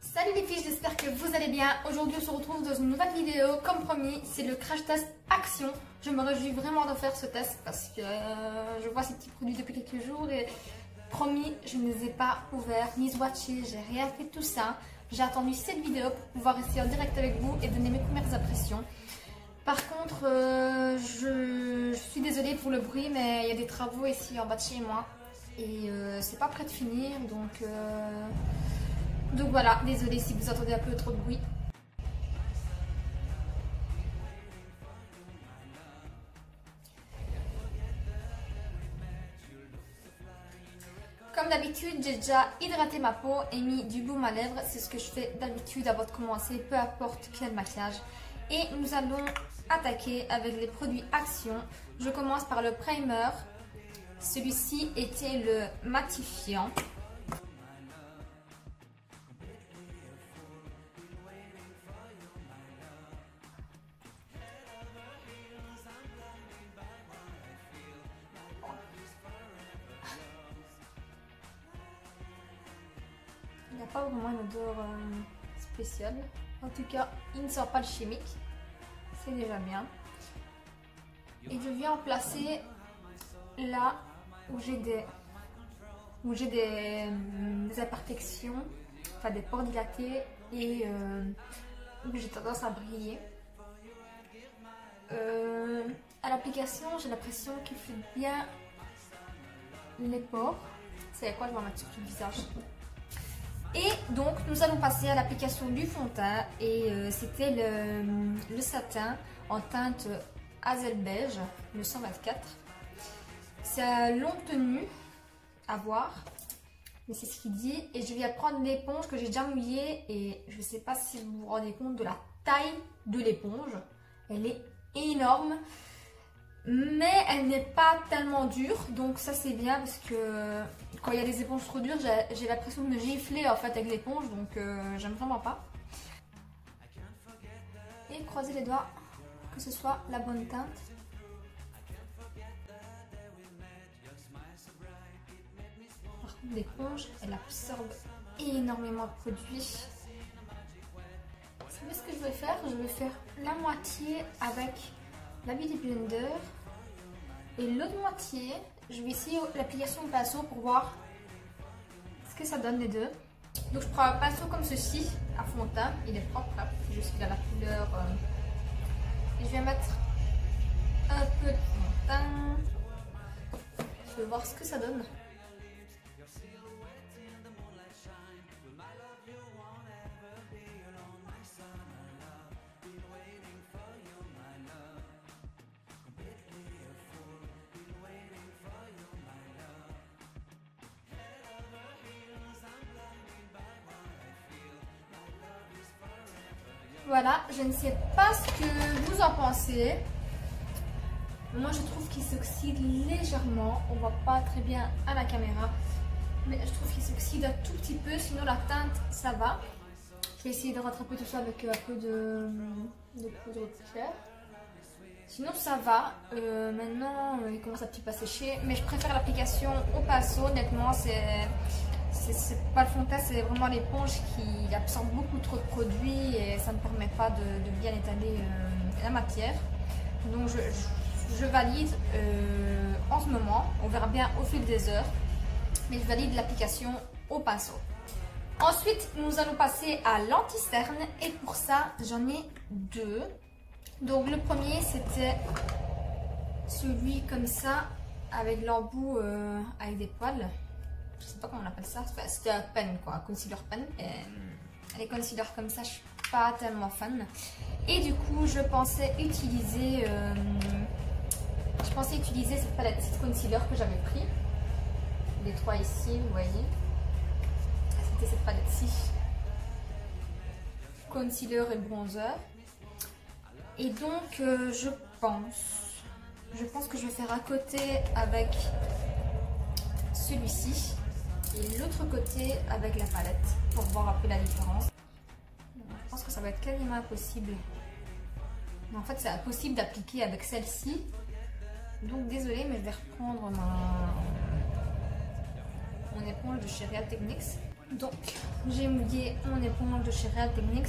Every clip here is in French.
Salut les filles, j'espère que vous allez bien. Aujourd'hui on se retrouve dans une nouvelle vidéo. Comme promis, c'est le crash test action. Je me réjouis vraiment de faire ce test parce que je vois ces petits produits depuis quelques jours et promis, je ne les ai pas ouverts ni swatchés, j'ai rien fait de tout ça. J'ai attendu cette vidéo pour pouvoir rester en direct avec vous et donner mes premières impressions. Par contre, je suis désolée pour le bruit, mais il y a des travaux ici en bas de chez moi et c'est pas prêt de finir, donc voilà, désolée si vous entendez un peu trop de bruit. Comme d'habitude, j'ai déjà hydraté ma peau et mis du baume à lèvres. C'est ce que je fais d'habitude avant de commencer, peu importe quel maquillage. Et nous allons attaquer avec les produits Action. Je commence par le primer. Celui-ci était le matifiant. Il n'a pas vraiment une odeur spéciale. En tout cas, il ne sort pas de chimique. C'est déjà bien. Et je viens en placer là où j'ai des imperfections, enfin des pores dilatés et où j'ai tendance à briller. À l'application, j'ai l'impression qu'il fait bien les pores. C'est quoi je vais mettre sur tout le visage. Et donc nous allons passer à l'application du fond de teint et c'était le satin en teinte Hazel beige, le 124. C'est à longue tenue à voir, mais c'est ce qu'il dit. Et je vais prendre l'éponge que j'ai déjà mouillée et je ne sais pas si vous vous rendez compte de la taille de l'éponge. Elle est énorme, mais elle n'est pas tellement dure, donc ça c'est bien parce que quand il y a des éponges trop dures, j'ai l'impression de me gifler en fait avec l'éponge, donc j'aime vraiment pas. Et croisez les doigts que ce soit la bonne teinte. Par contre l'éponge, elle absorbe énormément de produits. Vous savez ce que je vais faire? Je vais faire la moitié avec la Beauty Blender et l'autre moitié je vais essayer l'application pinceau pour voir ce que ça donne les deux. Donc je prends un pinceau comme ceci à fond de teint, il est propre, c'est juste qu'il a la couleur et je vais mettre un peu de fond de teint. Je vais voir ce que ça donne. Voilà, je ne sais pas ce que vous en pensez. Moi, je trouve qu'il s'oxyde légèrement. On ne voit pas très bien à la caméra. Mais je trouve qu'il s'oxyde un tout petit peu. Sinon, la teinte, ça va. Je vais essayer de rattraper tout ça avec un peu de poudre claire. Sinon, ça va. Maintenant, il commence un petit peu à sécher. Mais je préfère l'application au pinceau. Honnêtement, c'est pas le fond de teint, c'est vraiment l'éponge qui absorbe beaucoup trop de produits et ça ne permet pas de bien étaler la matière. Donc je valide en ce moment, on verra bien au fil des heures, mais je valide l'application au pinceau. Ensuite, nous allons passer à l'anti-cerne et pour ça, j'en ai deux. Donc le premier, c'était celui comme ça, avec l'embout avec des poils. Je sais pas comment on appelle ça, c'était un pen quoi, un concealer pen. Et les concealers comme ça, je suis pas tellement fan. Et du coup, je pensais utiliser cette palette de concealer que j'avais pris. Les trois ici, vous voyez. C'était cette palette-ci. Concealer et bronzer. Et donc, je pense que je vais faire à côté avec celui-ci. Et l'autre côté avec la palette pour voir un peu la différence. Je pense que ça va être quasiment impossible. Mais en fait, c'est impossible d'appliquer avec celle-ci. Donc désolée, mais je vais reprendre mon éponge de chez Real Techniques. Donc, j'ai mouillé mon éponge de chez Real Techniques.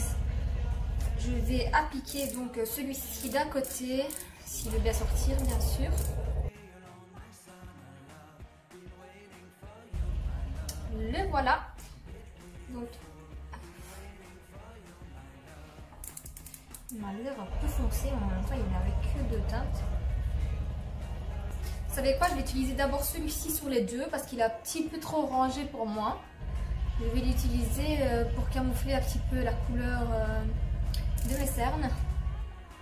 Je vais appliquer donc celui-ci d'un côté, s'il veut bien sortir, bien sûr. Le voilà. Donc, il m'a l'air un peu foncé, mais en même temps, il n'avait que 2 teintes. Vous savez quoi, je vais utiliser d'abord celui-ci sur les deux parce qu'il est un petit peu trop orangé pour moi. Je vais l'utiliser pour camoufler un petit peu la couleur de mes cernes.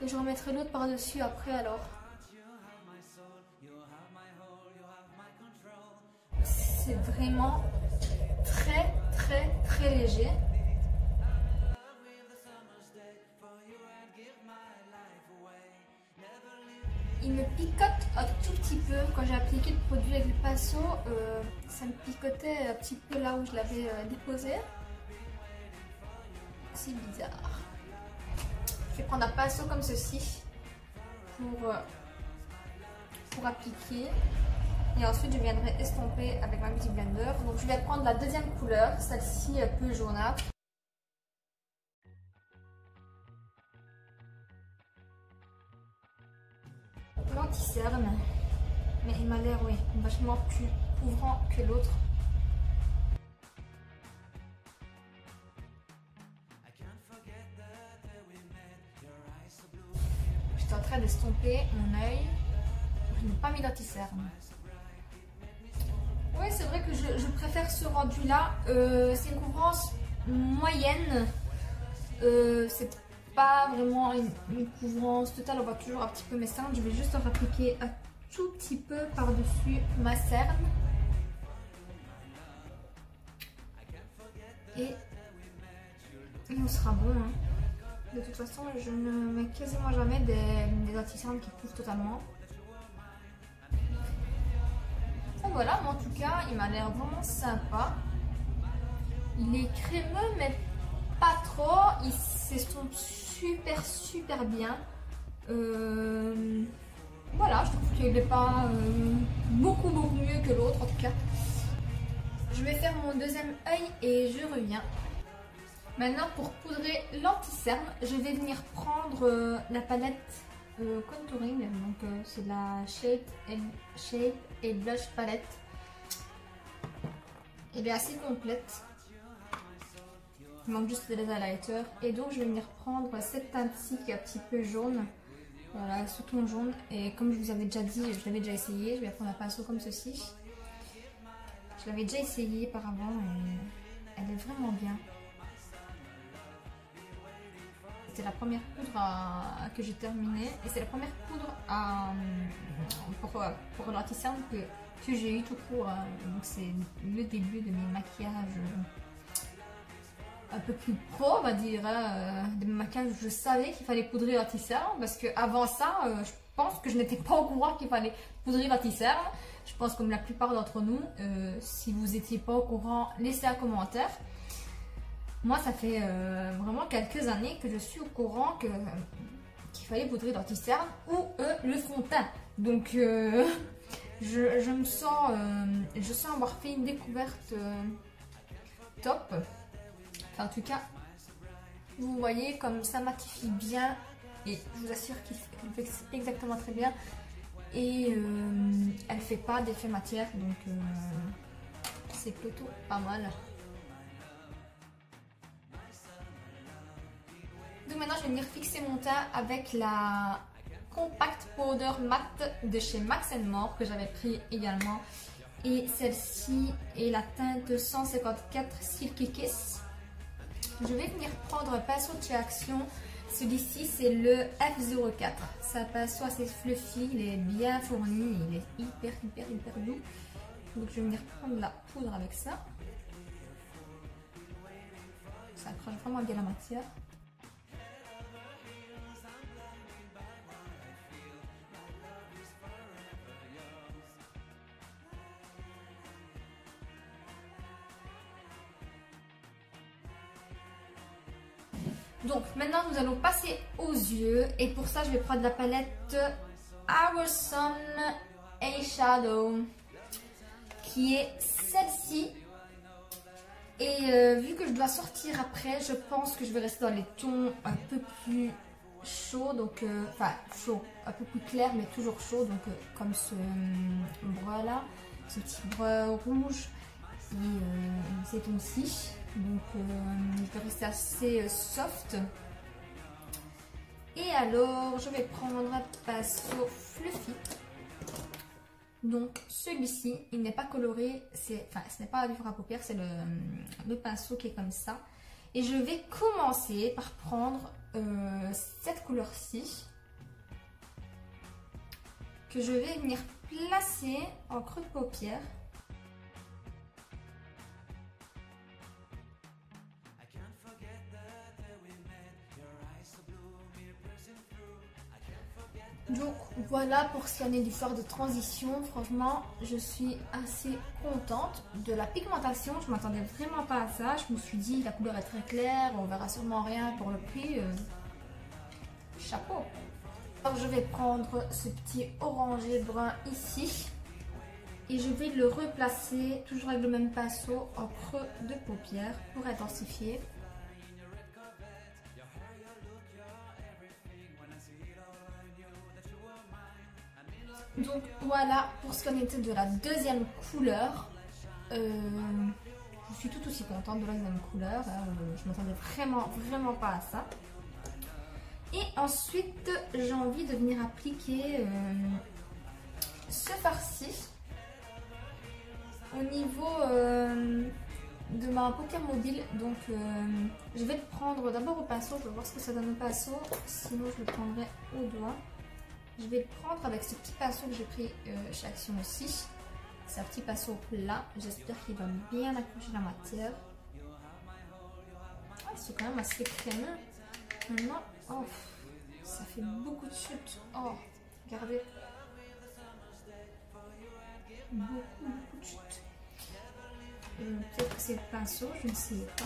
Et je remettrai l'autre par-dessus après alors. C'est vraiment très léger. Il me picote un tout petit peu quand j'ai appliqué le produit avec le pinceau. Ça me picotait un petit peu là où je l'avais déposé. C'est bizarre. Je vais prendre un pinceau comme ceci pour appliquer. Et ensuite je viendrai estomper avec ma Beauty Blender. Donc je vais prendre la deuxième couleur, celle-ci un peu jaunâtre. L'anti-cerne, mais il m'a l'air vachement plus couvrant que l'autre. J'étais en train d'estomper mon œil. Je n'ai pas mis d'anti-cerne. Oui, c'est vrai que je préfère ce rendu là. C'est une couvrance moyenne. C'est pas vraiment une couvrance totale, on voit toujours un petit peu mes cernes. Je vais juste en appliquer un tout petit peu par-dessus ma cerne. Et on sera bon. Hein. De toute façon, je ne mets quasiment jamais des anti-cernes qui couvrent totalement. Donc voilà, mais en tout cas, il m'a l'air vraiment sympa. Il est crémeux, mais pas trop. Il s'estompe super bien. Voilà, je trouve qu'il n'est pas beaucoup mieux que l'autre en tout cas. Je vais faire mon deuxième œil et je reviens. Maintenant pour poudrer l'anti-cerne, je vais venir prendre la palette contouring. Donc c'est la Shape et Blush palette. Elle est assez complète. Il manque juste des highlighters. Et donc je vais venir prendre cette teinte-ci qui est un petit peu jaune. Voilà, ce ton jaune. Et comme je vous avais déjà dit, je l'avais déjà essayé. Je vais prendre un pinceau comme ceci. Je l'avais déjà essayé auparavant et elle est vraiment bien. C'est la première poudre que j'ai terminée. Et c'est la première poudre pour l'anti-cerne que j'ai eu tout court. Donc c'est le début de mes maquillages un peu plus pro, on va dire, de mes maquillages. Je savais qu'il fallait poudrer l'anti-cerne parce qu'avant ça, je pense que je n'étais pas au courant qu'il fallait poudrer l'anti-cerne. Je pense comme la plupart d'entre nous, si vous n'étiez pas au courant, laissez un commentaire. Moi, ça fait vraiment quelques années que je suis au courant qu'il fallait poudrer l'anti-cerne ou le fond de teint. Donc, je me sens, je sens avoir fait une découverte top. Enfin, en tout cas, vous voyez comme ça matifie bien et je vous assure qu'il fait exactement très bien. Et elle fait pas d'effet matière, donc c'est plutôt pas mal. Donc maintenant je vais venir fixer mon teint avec la Compact Powder Matte de chez Max & More que j'avais pris également. Et celle-ci est la teinte 154 Silky Kiss. Je vais venir prendre un pinceau de chez Action. Celui-ci c'est le F04. C'est un pinceau assez fluffy, il est bien fourni, il est hyper doux. Donc je vais venir prendre la poudre avec ça. Ça accroche vraiment bien la matière. Donc maintenant nous allons passer aux yeux et pour ça je vais prendre la palette Our Sun Eyeshadow qui est celle-ci Et vu que je dois sortir après, je pense que je vais rester dans les tons un peu plus chauds, donc enfin chaud, un peu plus clair mais toujours chaud, donc comme ce brun là, ce petit brun rouge et ces tons-ci. Donc je vais rester assez soft. Et alors je vais prendre un pinceau fluffy. Donc celui-ci, il n'est pas coloré, ce n'est pas du fard à paupières, c'est le pinceau qui est comme ça. Et je vais commencer par prendre cette couleur-ci, que je vais venir placer en creux de paupière. Donc voilà pour ce qui en est du fard de transition. Franchement, je suis assez contente de la pigmentation. Je ne m'attendais vraiment pas à ça. Je me suis dit, la couleur est très claire, on verra sûrement rien pour le prix. Chapeau. Alors je vais prendre ce petit orangé brun ici. Et je vais le replacer, toujours avec le même pinceau, en creux de paupière pour intensifier. Donc voilà pour ce qu'on était de la deuxième couleur. Je suis tout aussi contente de la deuxième couleur. Je m'attendais vraiment pas à ça. Et ensuite j'ai envie de venir appliquer ce fard-ci au niveau de ma paupière mobile. Donc je vais le prendre d'abord au pinceau. Je vais voir ce que ça donne au pinceau. Sinon je le prendrai au doigt. Je vais le prendre avec ce petit pinceau que j'ai pris chez Action aussi. C'est un petit pinceau plat. J'espère qu'il va bien accrocher la matière. Ah, c'est quand même assez crémeux. Maintenant, oh, ça fait beaucoup de chutes. Oh, regardez. Beaucoup de chutes. Peut-être que c'est le pinceau, je ne sais pas.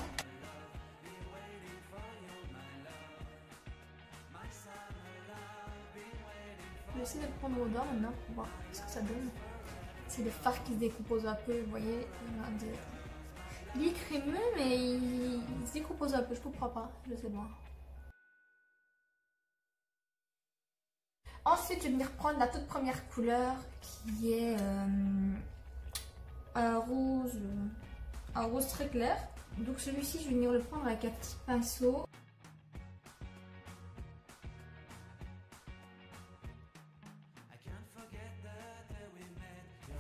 Je vais essayer de le prendre au doigt maintenant pour voir ce que ça donne. C'est le fard qui se décompose un peu, vous voyez. Il est crémeux, mais il se décompose un peu, je ne comprends pas, je sais pas. Ensuite, je vais venir prendre la toute première couleur qui est un rose très clair. Donc celui-ci, je vais venir le prendre avec un petit pinceau.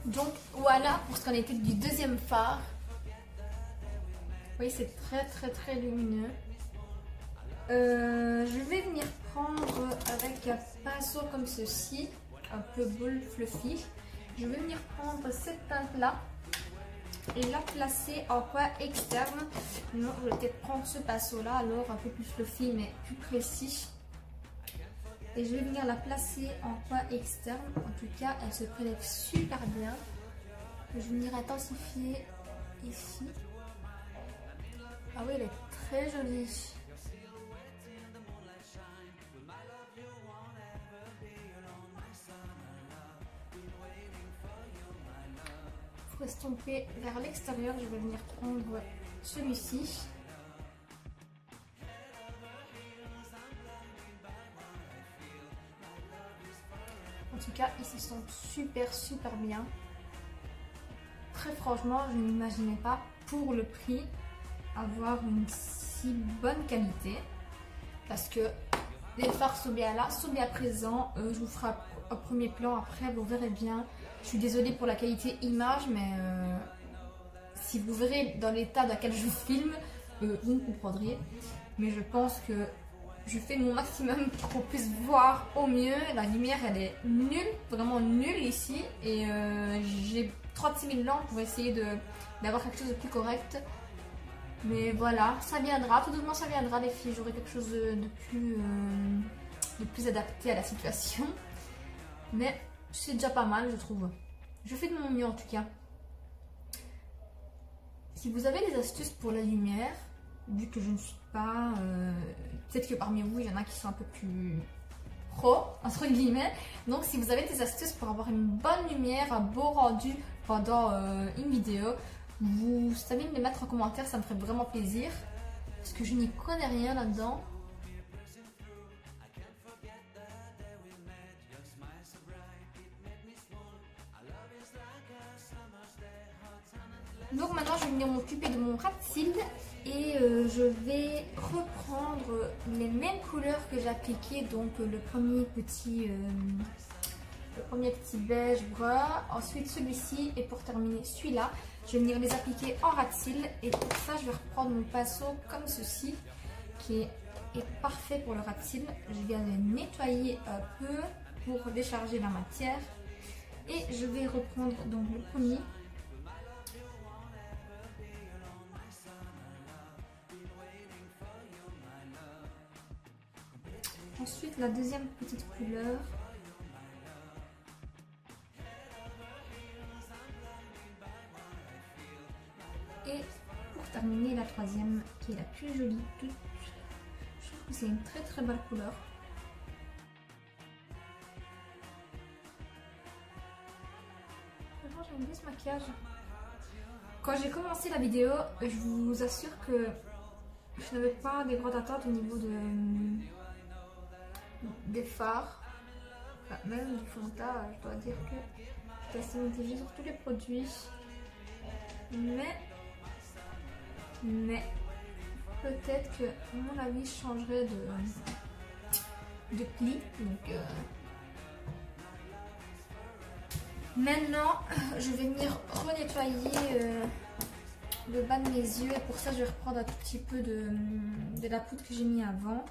Donc voilà pour ce qu'on était du deuxième fard. Vous voyez, c'est très lumineux. Je vais venir prendre avec un pinceau comme ceci, un peu boule fluffy. Je vais venir prendre cette teinte là et la placer en coin externe. Non, je vais peut-être prendre ce pinceau là, alors un peu plus fluffy mais plus précis. Et je vais venir la placer en coin externe. En tout cas, elle se prélève super bien. Je vais venir intensifier ici. Ah oui, elle est très jolie. Pour estomper vers l'extérieur, je vais venir prendre celui-ci. En tout cas, ils se sentent super bien. Très franchement, je n'imaginais pas pour le prix avoir une si bonne qualité. Parce que les fards Sobea là sont bien présents. Je vous ferai un premier plan après, vous verrez bien. Je suis désolée pour la qualité image, mais si vous verrez dans l'état dans lequel je filme, vous me comprendrez. Mais je pense que je fais mon maximum pour qu'on puisse voir au mieux. La lumière, elle est nulle, vraiment nulle ici. Et j'ai 36 000 lampes pour essayer d'avoir quelque chose de plus correct. Mais voilà, ça viendra, tout doucement ça viendra les filles. J'aurai quelque chose de plus adapté à la situation. Mais c'est déjà pas mal, je trouve. Je fais de mon mieux en tout cas. Si vous avez des astuces pour la lumière, vu que je ne suis pas... peut-être que parmi vous, il y en a qui sont un peu plus pro, entre guillemets. Donc si vous avez des astuces pour avoir une bonne lumière, un beau rendu pendant une vidéo, Vous savez me les mettre en commentaire, ça me ferait vraiment plaisir. Parce que je n'y connais rien là-dedans. Donc maintenant je vais venir m'occuper de mon ras de cils et je vais reprendre les mêmes couleurs que j'ai appliquées. Donc le premier petit beige brun, ensuite celui-ci et pour terminer celui-là. Je vais venir les appliquer en ras de cils et pour ça je vais reprendre mon pinceau comme ceci qui est parfait pour le ras de cils. Je viens le nettoyer un peu pour décharger la matière et je vais reprendre donc le premier. Ensuite la deuxième petite couleur. Et pour terminer la troisième qui est la plus jolie toute. Je trouve que c'est une très très belle couleur. Franchement j'aime bien ce maquillage. Quand j'ai commencé la vidéo, je vous assure que je n'avais pas des grandes attentes au niveau des fards. Enfin, même du fond de teint, je dois dire que j'étais assez mitigée sur tous les produits. Mais peut-être que mon avis changerait de pli. Donc, maintenant, je vais venir renettoyer le bas de mes yeux. Et pour ça, je vais reprendre un tout petit peu de la poudre que j'ai mis avant.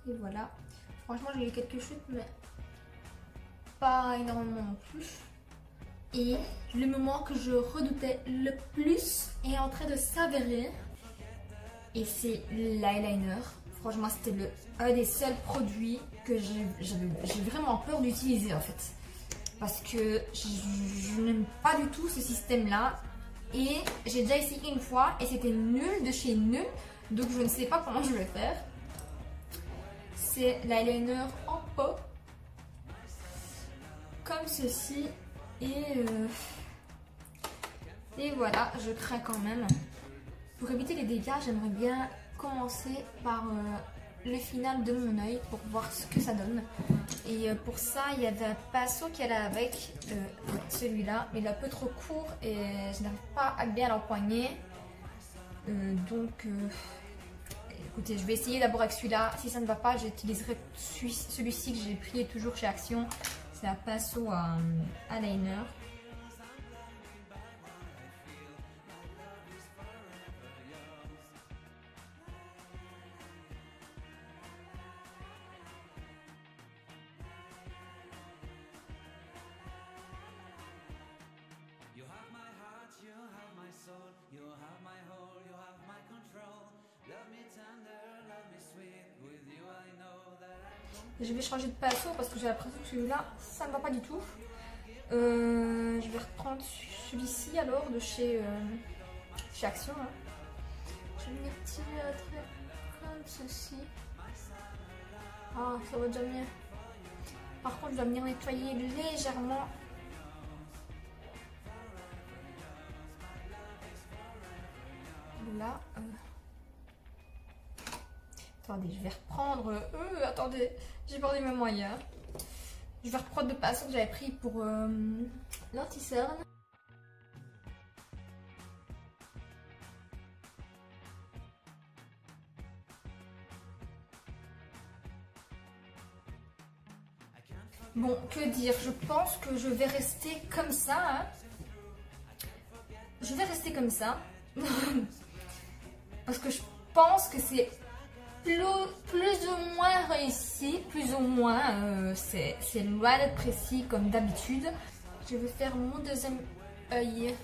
Et voilà. Franchement, j'ai eu quelques chutes, mais pas énormément non plus. Et le moment que je redoutais le plus est en train de s'avérer. Et c'est l'eyeliner. Franchement, c'était un des seuls produits que j'ai vraiment peur d'utiliser en fait. Parce que je n'aime pas du tout ce système-là. Et j'ai déjà essayé une fois et c'était nul de chez nul. Donc je ne sais pas comment je vais faire. C'est l'eyeliner en pot. Comme ceci. Et voilà, je crains quand même. Pour éviter les dégâts, j'aimerais bien commencer par le final de mon œil pour voir ce que ça donne. Et pour ça, il y avait un pinceau qui allait avec celui-là, mais il est un peu trop court et je n'arrive pas à bien l'empoigner. Écoutez, je vais essayer d'abord avec celui-là. Si ça ne va pas, j'utiliserai celui-ci que j'ai pris toujours chez Action. C'est un pinceau à liner. Je vais changer de pinceau parce que j'ai l'impression que celui-là, ça ne va pas du tout. Je vais reprendre celui-ci alors de chez Action. Hein. Je vais venir tirer un trait comme ceci. Ah, ça va déjà mieux. Par contre, je dois venir nettoyer légèrement. Là. Attendez, je vais reprendre. Attendez, j'ai perdu mes moyens. Je vais reprendre le pinceau que j'avais pris pour l'anti-cerne. Bon, que dire? Je pense que je vais rester comme ça. Hein. Je vais rester comme ça. Parce que je pense que c'est plus ou moins réussi, plus ou moins, c'est loin d'être précis comme d'habitude. Je vais faire mon deuxième œil.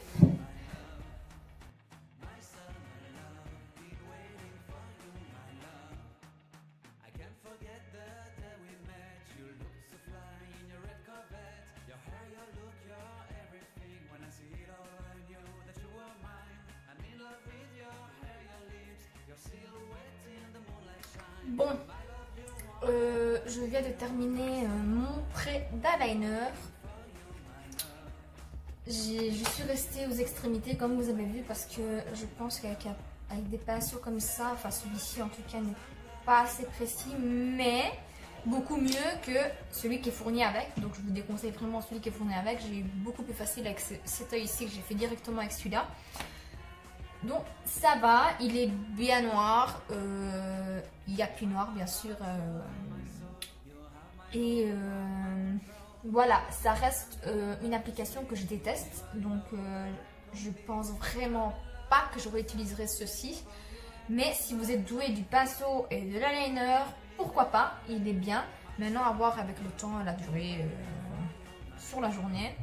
Bon, je viens de terminer mon trait d'eyeliner. Je suis restée aux extrémités comme vous avez vu parce que je pense qu'avec des pinceaux comme ça, enfin celui-ci en tout cas n'est pas assez précis, mais beaucoup mieux que celui qui est fourni avec. Donc je vous déconseille vraiment celui qui est fourni avec. J'ai eu beaucoup plus facile avec cet œil ici que j'ai fait directement avec celui-là. Donc ça va, il est bien noir, il y a plus noir bien sûr. Voilà, ça reste une application que je déteste, donc je pense vraiment pas que je réutiliserai ceci. Mais si vous êtes doué du pinceau et de l'eyeliner, pourquoi pas, il est bien. Maintenant à voir avec le temps, la durée sur la journée.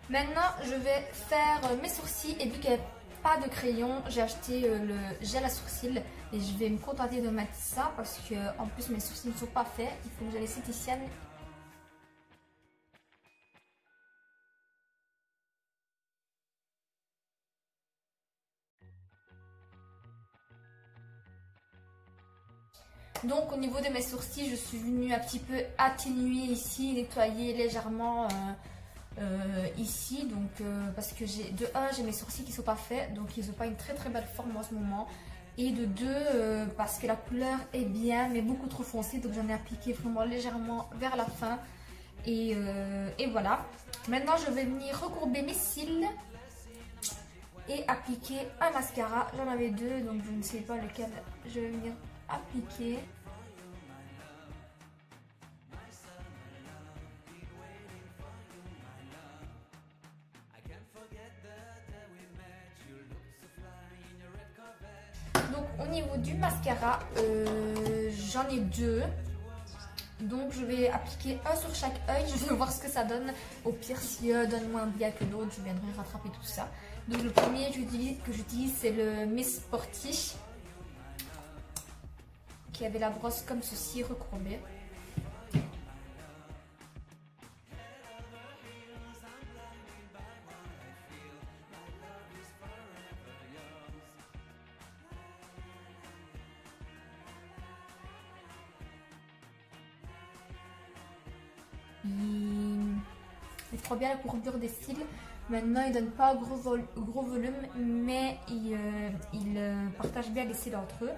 Maintenant je vais faire mes sourcils et vu qu'il n'y a pas de crayon, j'ai acheté le gel à sourcils et je vais me contenter de mettre ça parce que en plus mes sourcils ne sont pas faits, il faut que je les esthéticienne. Donc au niveau de mes sourcils, je suis venue un petit peu atténuer ici, nettoyer légèrement ici. Donc parce que de un, j'ai mes sourcils qui ne sont pas faits, donc ils n'ont pas une très très belle forme en ce moment. Et de deux, parce que la couleur est bien, mais beaucoup trop foncée, donc j'en ai appliqué vraiment légèrement vers la fin. Et voilà. Maintenant je vais venir recourber mes cils et appliquer un mascara. J'en avais deux, donc je ne sais pas lequel je vais venir appliquer. Donc au niveau du mascara, j'en ai deux. Donc je vais appliquer un sur chaque œil, je vais voir ce que ça donne. Au pire, si donne moins bien que l'autre, je viendrai rattraper tout ça. Donc le premier que j'utilise, c'est le Miss Sporty, qui avait la brosse comme ceci, recourbée. Il prend bien la courbure des cils. Maintenant, il donne pas gros volume, mais il partage bien les cils entre eux.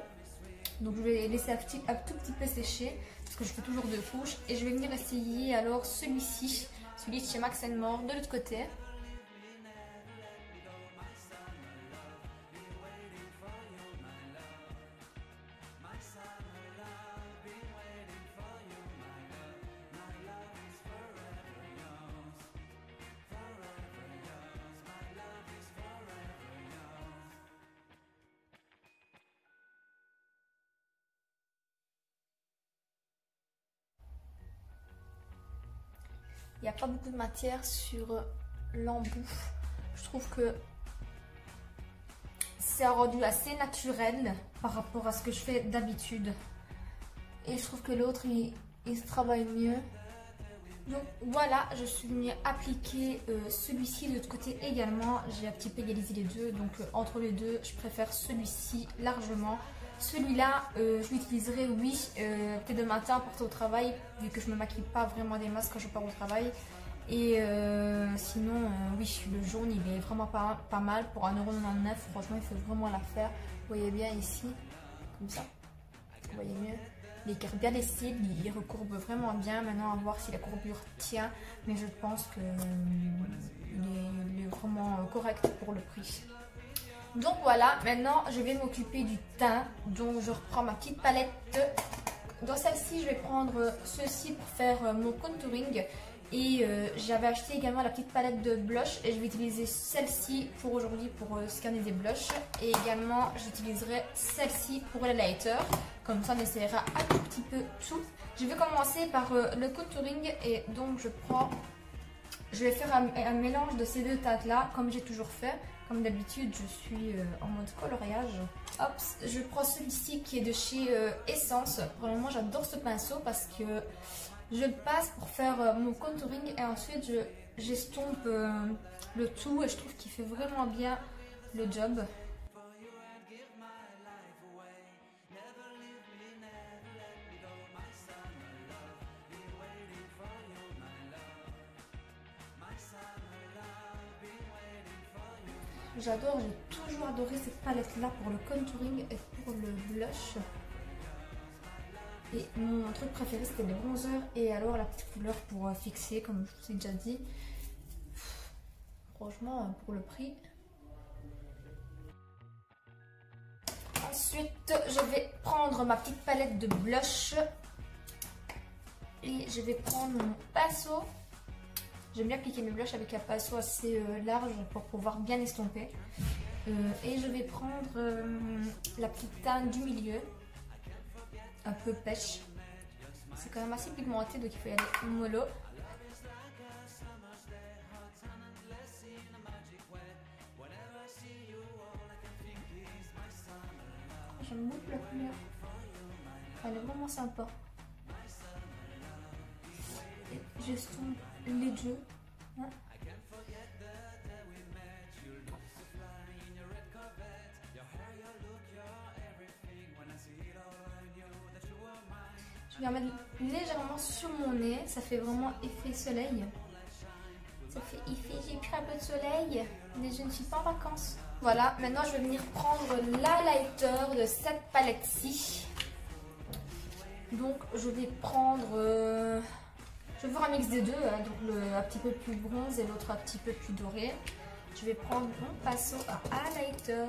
Donc je vais laisser un tout petit peu sécher parce que je fais toujours deux couches. Et je vais venir essayer alors celui-ci, celui de chez Max & More de l'autre côté. Il n'y a pas beaucoup de matière sur l'embout. Je trouve que c'est un rendu assez naturel par rapport à ce que je fais d'habitude. Et je trouve que l'autre, il se travaille mieux. Donc voilà, je suis venue appliquer celui-ci de l'autre côté également. J'ai un petit peu égalisé les deux. Donc entre les deux, je préfère celui-ci largement. Celui-là, je l'utiliserai, oui, peut-être de matin pour porter au travail, vu que je ne me maquille pas vraiment des masques quand je pars au travail. Et sinon, oui, le jaune, il est vraiment pas mal. Pour 1,99 €, franchement, il faut vraiment l'affaire. Vous voyez bien ici, comme ça. Vous voyez mieux. Il écarte bien les cils, il recourbe vraiment bien. Maintenant, à voir si la courbure tient. Mais je pense que il est vraiment correct pour le prix. Donc voilà, maintenant je vais m'occuper du teint. Donc je reprends ma petite palette. Dans celle-ci, je vais prendre ceci pour faire mon contouring. Et j'avais acheté également la petite palette de blush. Et je vais utiliser celle-ci pour aujourd'hui pour scanner des blushs. Et également, j'utiliserai celle-ci pour les lighters. Comme ça, on essaiera un tout petit peu tout. Je vais commencer par le contouring. Et donc je vais faire un mélange de ces deux teintes-là, comme j'ai toujours fait. Comme d'habitude, je suis en mode coloriage. Hop, je prends celui-ci qui est de chez Essence. Vraiment, j'adore ce pinceau parce que je le passe pour faire mon contouring et ensuite j'estompe le tout et je trouve qu'il fait vraiment bien le job. J'adore, j'ai toujours adoré cette palette-là pour le contouring et pour le blush. Et mon truc préféré c'était les bronzers et alors la petite couleur pour fixer comme je vous ai déjà dit. Franchement pour le prix. Ensuite je vais prendre ma petite palette de blush. Et je vais prendre mon pinceau. J'aime bien appliquer mes blushs avec un pinceau assez large pour pouvoir bien estomper. Et je vais prendre la petite teinte du milieu. Un peu pêche. C'est quand même assez pigmenté donc il faut y aller mollo. J'aime beaucoup la couleur. Elle est vraiment sympa. Et j'estompe les deux. Hein. Je vais en mettre légèrement sur mon nez, ça fait vraiment effet soleil. Ça fait effet, j'ai pris un peu de soleil, mais je ne suis pas en vacances. Voilà, maintenant je vais venir prendre l'highlighter de cette palette-ci. Donc je vais prendre, je vais faire un mix des deux, hein, donc le un petit peu plus bronze et l'autre un petit peu plus doré. Je vais prendre mon pinceau à highlighter.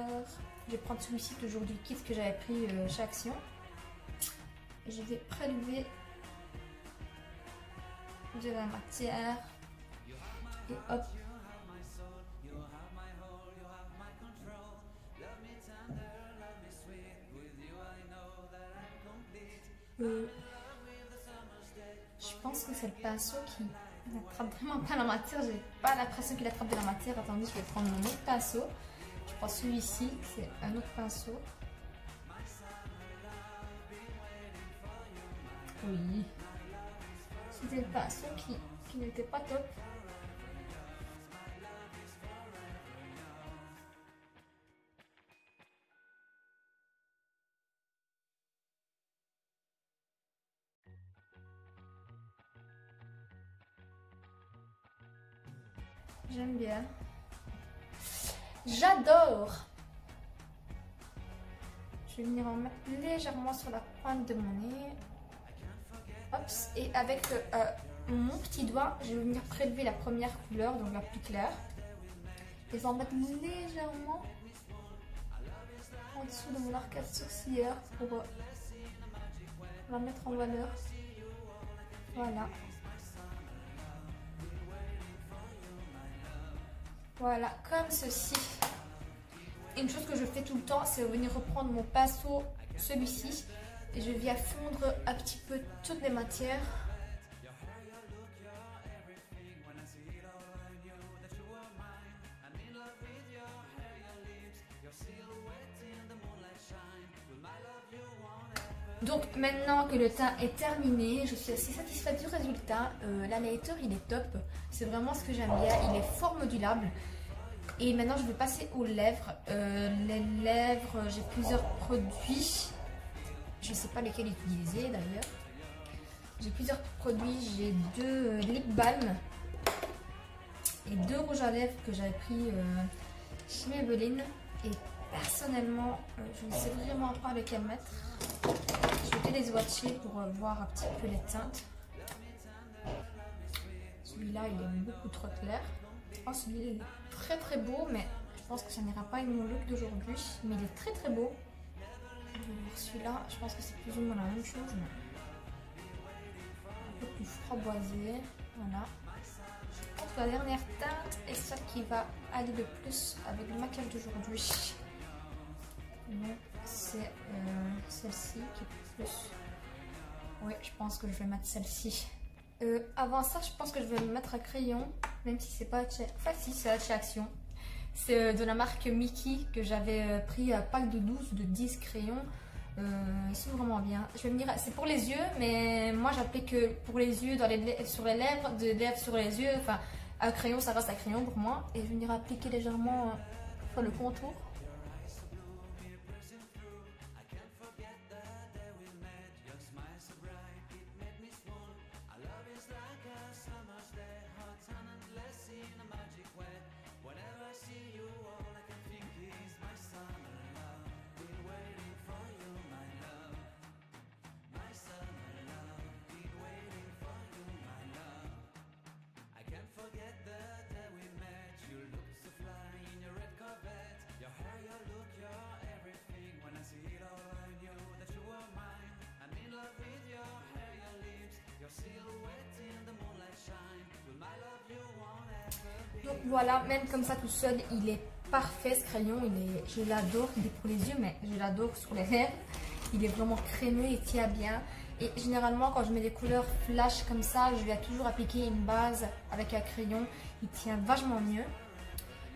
Je vais prendre celui-ci toujours du kit que j'avais pris chez Action. Je vais prélever de la matière et hop. Je pense que c'est le pinceau qui n'attrape vraiment pas la matière. J'ai pas l'impression qu'il attrape de la matière. Attendez, je vais prendre mon autre pinceau. Je prends celui-ci, c'est un autre pinceau. Oui, c'était le pinceau qui n'était pas top. J'aime bien. J'adore. Je vais venir en mettre légèrement sur la pointe de mon nez. Hops, et avec mon petit doigt, je vais venir prélever la première couleur, donc la plus claire. Et je vais en mettre légèrement en dessous de mon arcade sourcilière pour la mettre en valeur. Voilà. Voilà, comme ceci. Et une chose que je fais tout le temps, c'est venir reprendre mon pinceau, celui-ci. Et je viens fondre un petit peu toutes les matières. Donc maintenant que le teint est terminé, je suis assez satisfaite du résultat. L'highlighter il est top, c'est vraiment ce que j'aime bien, il est fort modulable. Et maintenant je vais passer aux lèvres. Les lèvres, j'ai plusieurs produits. Je ne sais pas lesquels utiliser d'ailleurs. J'ai plusieurs produits, j'ai 2 lip balm et 2 rouges à lèvres que j'avais pris chez Maybelline. Et personnellement, je ne sais vraiment pas lequel mettre. Je vais les swatcher pour voir un petit peu les teintes. Celui-là, il est beaucoup trop clair. Oh, celui-là, il est très très beau, mais je pense que ça n'ira pas avec mon look d'aujourd'hui. Mais il est très très beau. Celui-là, je pense que c'est plus ou moins la même chose, mais un peu plus framboisé. Voilà. Je pense que la dernière teinte est celle qui va aller le plus avec le maquillage d'aujourd'hui. C'est celle-ci qui est plus. Oui, je pense que je vais mettre celle-ci. Avant ça, je pense que je vais me mettre un crayon, même si c'est pas chez. Enfin, si, c'est chez Action. C'est de la marque Mickey que j'avais pris un pack de 12 de 10 crayons. Ils sont vraiment bien. Je vais me dire, c'est pour les yeux, mais moi j'applique que pour les yeux, sur les lèvres, de lèvres sur les yeux. Enfin, un crayon, ça reste un crayon pour moi. Et je vais venir appliquer légèrement le contour. Donc voilà, même comme ça tout seul, il est parfait ce crayon. Je l'adore, il est pour les yeux, mais je l'adore sur les lèvres. Il est vraiment crémeux, il tient bien. Et généralement, quand je mets des couleurs flash comme ça, je vais toujours appliquer une base avec un crayon. Il tient vachement mieux.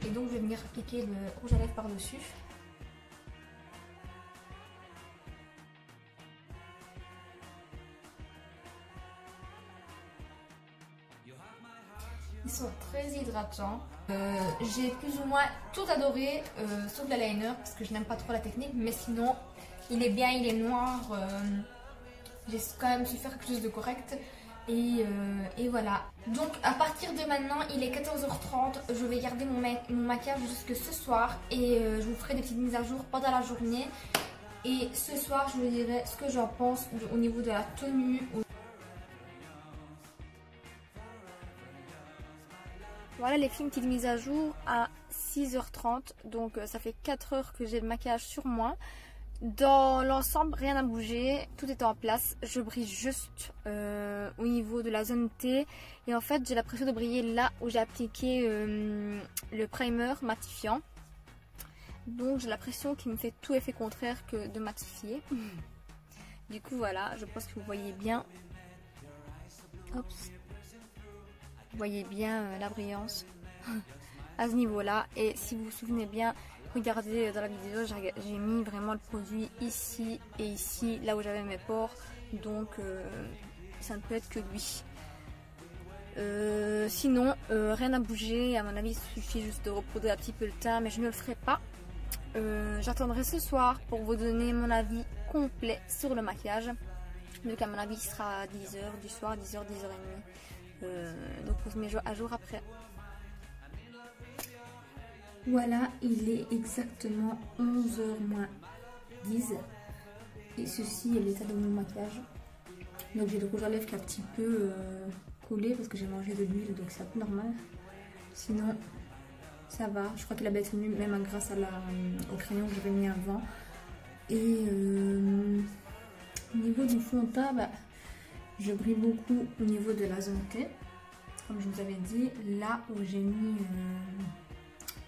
Et donc, je vais venir appliquer le rouge à lèvres par-dessus. Ils sont très hydratants. J'ai plus ou moins tout adoré, sauf l'eyeliner, parce que je n'aime pas trop la technique. Mais sinon, il est bien, il est noir. J'ai quand même su faire quelque chose de correct. Et voilà. Donc à partir de maintenant, il est 14h30. Je vais garder mon maquillage jusque ce soir. Et je vous ferai des petites mises à jour pendant la journée. Et ce soir, je vous dirai ce que j'en pense au niveau de la tenue. Voilà les filles, une petite mise à jour à 6h30. Donc ça fait 4 heures que j'ai le maquillage sur moi. Dans l'ensemble, rien n'a bougé, tout est en place. Je brille juste au niveau de la zone T. Et en fait, j'ai l'impression de briller là où j'ai appliqué le primer matifiant. Donc j'ai l'impression qu'il me fait tout effet contraire que de matifier. Du coup voilà, je pense que vous voyez bien. Oups. Vous voyez bien la brillance à ce niveau-là. Et si vous vous souvenez bien, regardez dans la vidéo, j'ai mis vraiment le produit ici et ici, là où j'avais mes pores. Donc ça ne peut être que lui. Sinon, rien n'a bougé. À mon avis, il suffit juste de repoudrer un petit peu le teint, mais je ne le ferai pas. J'attendrai ce soir pour vous donner mon avis complet sur le maquillage. Donc à mon avis, il sera à 10h du soir, 10h, 10h30. Donc on se met à jour après. Voilà, il est exactement 11h moins 10. Et ceci est l'état de mon maquillage. Donc j'ai le rouge à lèvres qui est un petit peu collé parce que j'ai mangé de l'huile, donc c'est un peu normal. Sinon, ça va. Je crois qu'il a bien tenu même grâce au crayon que j'avais mis avant. Et au niveau du fond de teint, je brille beaucoup au niveau de la zone T. Comme je vous avais dit, là où j'ai mis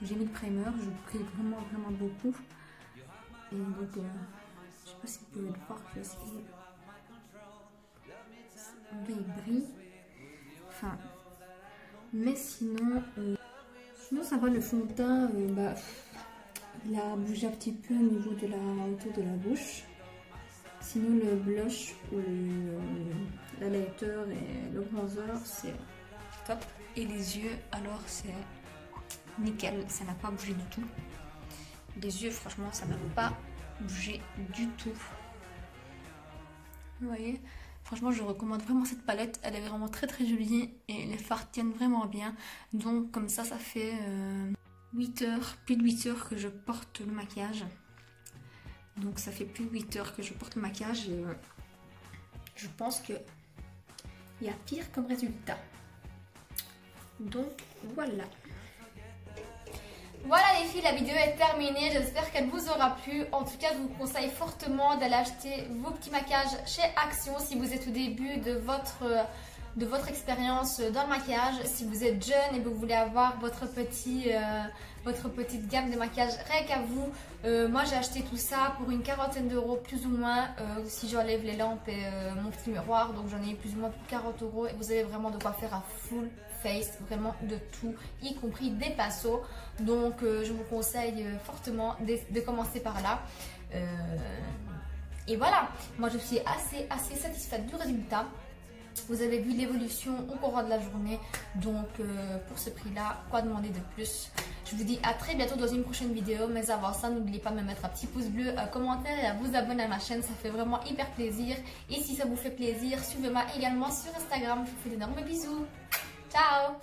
le primer, je brille vraiment beaucoup. Et donc, je sais pas si vous pouvez le voir, je vais essayer. Oui, il brille. Enfin, mais sinon ça va, le fond de teint, il a bougé un petit peu au niveau de la hauteur de la bouche. Sinon le blush ou l'highlighter et le bronzer, c'est top. Et les yeux, alors c'est nickel, ça n'a pas bougé du tout. Les yeux, franchement, ça n'a pas bougé du tout. Vous voyez, franchement, je recommande vraiment cette palette. Elle est vraiment très jolie et les fards tiennent vraiment bien. Donc comme ça fait 8 heures, plus de 8 heures que je porte le maquillage. Donc ça fait plus de 8 heures que je porte le maquillage et je pense qu'il y a pire comme résultat. Donc voilà. Voilà les filles, la vidéo est terminée, j'espère qu'elle vous aura plu. En tout cas, je vous conseille fortement d'aller acheter vos petits maquillages chez Action si vous êtes au début de votre expérience dans le maquillage. Si vous êtes jeune et que vous voulez avoir votre petite gamme de maquillage rien qu'à vous, moi j'ai acheté tout ça pour une quarantaine d'euros plus ou moins, si j'enlève les lampes et mon petit miroir. Donc j'en ai eu plus ou moins pour 40 euros et vous avez vraiment de quoi faire un full face, vraiment de tout, y compris des pinceaux. Donc je vous conseille fortement de commencer par là. Et voilà, moi je suis assez satisfaite du résultat. Vous avez vu l'évolution au cours de la journée, donc pour ce prix là, quoi demander de plus? Je vous dis à très bientôt dans une prochaine vidéo, mais avant ça n'oubliez pas de me mettre un petit pouce bleu, un commentaire et à vous abonner à ma chaîne, ça fait vraiment hyper plaisir. Et si ça vous fait plaisir, suivez-moi également sur Instagram, je vous fais d'énormes bisous, ciao.